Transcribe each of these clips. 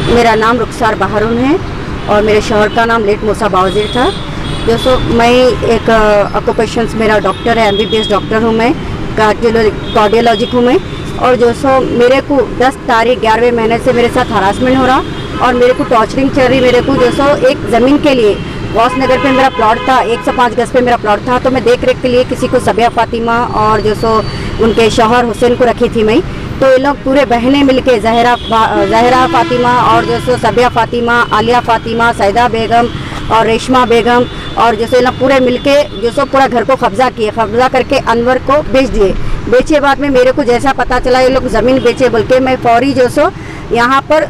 मेरा नाम रुखसार बहारून है और मेरे शौहर का नाम लेट मूसा बावजीर था। जो सो मैं एक ऑक्यूपेशंस मेरा डॉक्टर है, एमबीबीएस डॉक्टर हूँ मैं, कार्डियोलॉजिक हूँ मैं। और जो सो मेरे को 10 तारीख 11वें महीने से मेरे साथ हरासमेंट हो रहा और मेरे को टॉर्चरिंग चल रही। मेरे को जो सो एक ज़मीन के लिए गौस नगर पे मेरा प्लॉट था, 105 गज पे मेरा प्लॉट था, तो मैं देख रेख के लिए किसी को सबिया फातिमा और जो सो उनके शौहर हुसैन को रखी थी मैं। तो ये लोग पूरे बहनें मिलके जहरा फातिमा और जो सो सबिया फातिमा, आलिया फातिमा, सैदा बेगम और रेशमा बेगम और जो सो लोग पूरे मिलके जो सो पूरा घर को कब्जा किए। कब्जा करके अनवर को बेच दिए। बेचे बाद में मेरे को जैसा पता चला ये लोग ज़मीन बेचे बोल के, मैं फौरी जो सो यहाँ पर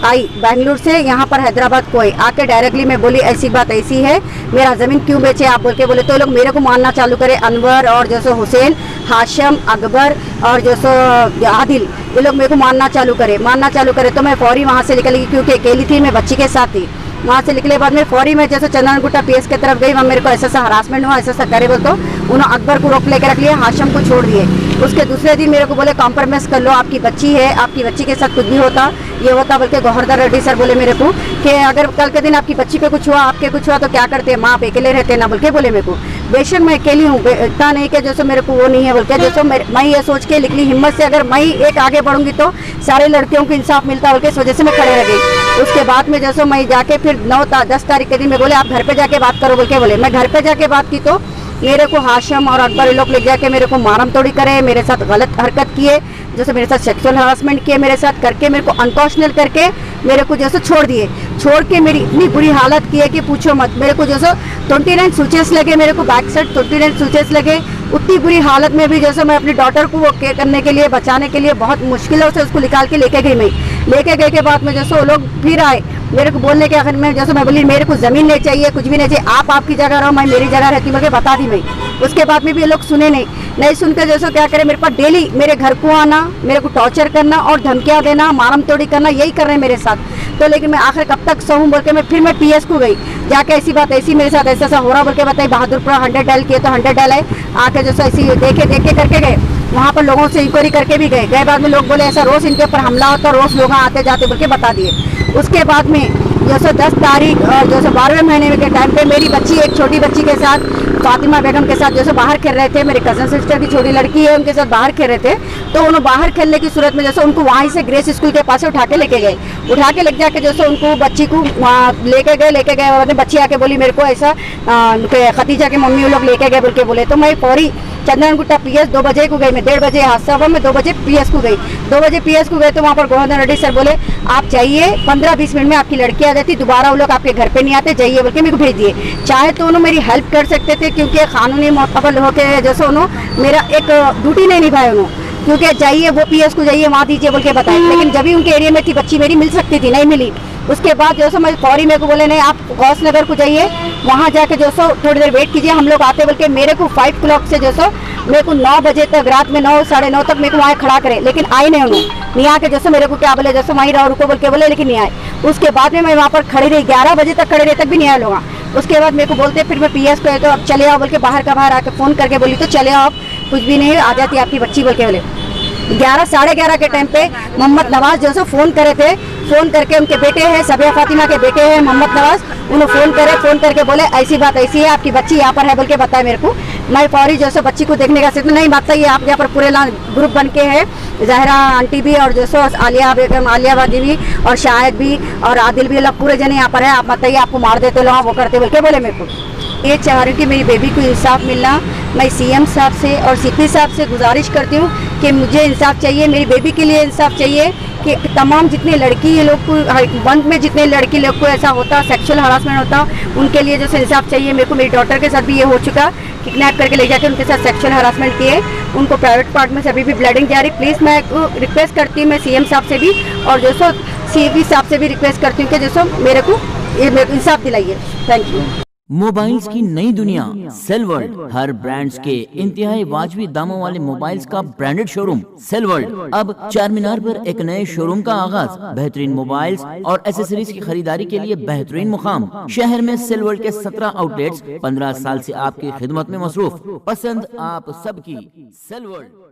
आई बेंगलुरु से यहाँ पर हैदराबाद को आई। आके डायरेक्टली मैं बोली ऐसी बात ऐसी है, मेरा ज़मीन क्यों बेचे आप बोल के बोले। तो लोग मेरे को मारना चालू करे। अनवर और जो सो हुसैन, हाशम, अकबर और जो सो आदिल, ये लोग मेरे को मारना चालू करे। तो मैं फौरी वहाँ से निकल गई क्योंकि अकेली थी, मैं बच्ची के साथ थी। वहाँ से निकले बाद में फौरी में जैसे चंदनगुट्टा पीएस की तरफ गई। वहाँ मेरे को ऐसा हरासमेंट हुआ, ऐसा करे बोल। तो उन्होंने अकबर को रोक लेकर रख लिया, हाशम को छोड़ दिए। उसके दूसरे दिन मेरे को बोले कॉम्प्रोमाइज़ कर लो, आपकी बच्ची है, आपकी बच्ची के साथ कुछ भी होता ये होता बोल के गौहरदार रेड्डी सर बोले मेरे को कि अगर कल के दिन आपकी बच्ची पे कुछ हुआ, आपके कुछ हुआ तो क्या करते हैं, माँ आप अकेले रहते ना बोल के बोले मेरे को। बेशक मैं अकेली हूँ, इतना नहीं कि जैसे मेरे को वो नहीं है बोल के। जैसे मैं ये सोच के निकली हिम्मत से, अगर मैं एक आगे बढ़ूंगी तो सारे लड़कियों को इंसाफ मिलता बोल के, इस वजह से मैं खड़े रह गई। उसके बाद में जैसे मैं जाके फिर 10 तारीख के दिन में बोले आप घर पे जाके बात करो बोल के बोले। मैं घर पे जाके बात की तो मेरे को हाशम और अकबर ये लोग ले जाके मेरे को मारम तोड़ी करे, मेरे साथ गलत हरकत किए, जैसे मेरे साथ सेक्सुअल हरासमेंट किए मेरे साथ करके, मेरे को अनकॉन्शनल करके मेरे को जैसे छोड़ दिए। छोड़ के मेरी इतनी बुरी हालत की है कि पूछो मत। मेरे को जैसे 29 सूचेस लगे, मेरे को बैक साइड 29 सूचेस लगे। उतनी बुरी हालत में भी जैसे मैं अपनी डॉटर को वो केयर करने के लिए, बचाने के लिए बहुत मुश्किलों से उसको निकाल के लेके गई। मैं लेके गए के बाद में जैसे वो लोग फिर आए मेरे को बोलने के आखिर में, जैसे मैं बोली मेरे को ज़मीन नहीं चाहिए, कुछ भी नहीं चाहिए, आप आपकी जगह रहो, मैं मेरी जगह रहती हूँ, बता दी मैं। उसके बाद में भी ये लोग सुने नहीं सुनकर जैसे क्या करे, मेरे पास डेली मेरे घर को आना, मेरे को टॉर्चर करना और धमकियाँ देना, मारम तोड़ी करना, यही कर रहे हैं मेरे साथ। तो लेकिन मैं आखिर कब तक सहूँ बोल के मैं फिर मैं पीएस को गई। जाके ऐसी बात ऐसी मेरे साथ ऐसा हो रहा बोल के बताई। बहादुरपुरा 100 डायल किए तो 100 डायल है। आके जैसे ऐसी देखे करके गए, वहाँ पर लोगों से इंक्वायरी करके भी गए। बाद में लोग बोले ऐसा रोज़ इनके ऊपर हमला होता, रोज़ लोग आते जाते बोल के बता दिए। उसके बाद में जैसे 10 तारीख और जैसे 12वें महीने के टाइम पे मेरी बच्ची एक छोटी बच्ची के साथ, फातिमा बेगम के साथ जैसे बाहर खेल रहे थे। मेरी कज़न सिस्टर की छोटी लड़की है, उनके साथ बाहर खेल रहे थे। तो उन्होंने बाहर खेलने की सूरत में जैसे उनको वहीं से ग्रेस स्कूल के पास उठा के लेके गए। उठा के ले जाके जैसे उनको बच्ची को वहाँ लेके गए और बच्ची आके बोली मेरे को ऐसा खतीजा के मम्मी वो लोग लेके गए बोल के बोले। तो मैं फौरी चंदनगुट्टा पीएस 2 बजे को गई। मैं 1:30 बजे हादसा हुआ, मैं 2 बजे पीएस को गई। 2 बजे पीएस को गए तो वहाँ पर गौहरदार रेड्डी सर बोले आप चाहिए 15-20 मिनट में आपकी लड़की आ जाती, दोबारा वो लोग आपके घर पे नहीं आते, जाइए बोल के मेरे को भेज दिए। चाहे तो उन्होंने मेरी हेल्प कर सकते थे क्योंकि कानूनी मोतबर होकर जैसे उन्होंने मेरा एक ड्यूटी नहीं निभाया उन्होंने, क्योंकि जाइए वो पीएस को जाइए वहाँ दीजिए बोल के बताए। लेकिन जब भी उनके एरिया में थी बच्ची मेरी मिल सकती थी, नहीं मिली। उसके बाद जो सो मैं फौरी मेरे को बोले नहीं आप गौस नगर को जाइए, वहाँ जाके जो सो थोड़ी देर वेट कीजिए, हम लोग आते बोल के मेरे को 5 o'clock से जो सो मेरे को 9 बजे तक, रात में 9 साढ़े 9 तक मेरे को वहाँ खड़ा करे। लेकिन आए नहीं उन्होंने, नहीं आके जैसे मेरे को क्या बोले जैसे वहीं रहो रुको बोल के बोले, लेकिन नहीं आए। उसके बाद में मैं वहाँ पर खड़ी रही, 11 बजे तक खड़े रहे, तक भी नहीं आए लोग। उसके बाद मेरे को बोलते फिर मैं पीएस पे तो अब चले आओ बोल के बाहर का बाहर आके फ़ोन करके बोली तो चले आओ, कुछ भी नहीं आ जाती आपकी बच्ची बोल के बोले। 11 साढ़े 11 के टाइम पे मोहम्मद नवाज जो सो फ़ोन करे थे, फ़ोन करके उनके बेटे हैं सबिया फातिमा के बेटे हैं मोहम्मद नवाज, उन्होंने फ़ोन करके बोले ऐसी बात ऐसी है, आपकी बच्ची यहाँ पर है बोल के बताया मेरे को। मैं फौरी जो सो बच्ची को देखने का सिर्फ नहीं बात ये आप यहाँ पर पूरे ग्रुप बन के है, जहरा आंटी भी और जो सो आलिया बेगम, आलिया वादी भी और शायद भी और आदिल भी, लोग पूरे जने यहाँ पर है, आप बताइए आपको मार देते लोग वो करते बोल के बोले मेरे को। ये चाह रही हूँ कि मेरी बेबी को इंसाफ मिलना। मैं सीएम साहब से और सीपी साहब से गुजारिश करती हूँ कि मुझे इंसाफ चाहिए, मेरी बेबी के लिए इंसाफ चाहिए कि तमाम जितने लड़की लोग को वन में जितने लड़की लोग को ऐसा होता, सेक्सुअल हरासमेंट होता, उनके लिए जैसे इंसाफ चाहिए। मेरे को मेरी डॉटर के साथ भी ये हो चुका, किडनैप करके ले जाके उनके साथ सेक्सुअल हरासमेंट किए, उनको प्राइवेट पार्ट में से अभी भी ब्लीडिंग जारी। प्लीज़ मैं रिक्वेस्ट करती हूँ, मैं सीएम साहब से भी और जैसो सीपी साहब से भी रिक्वेस्ट करती हूँ कि जैसो मेरे को इंसाफ दिलाइए। Thank you. मोबाइल्स की नई दुनिया सेल वर्ल्ड, हर ब्रांड्स के इंतहाई वाजबी दामों वाले मोबाइल्स का ब्रांडेड शोरूम सेल वर्ल्ड। अब चारमीनार पर एक नए शोरूम का आगाज। बेहतरीन मोबाइल्स और एसेसरीज की खरीदारी के लिए बेहतरीन मुकाम। शहर में सेल वर्ल्ड के 17 आउटलेट्स 15 साल से आपकी खिदमत में मसरूफ। पसंद आप सबकी सेल वर्ल्ड।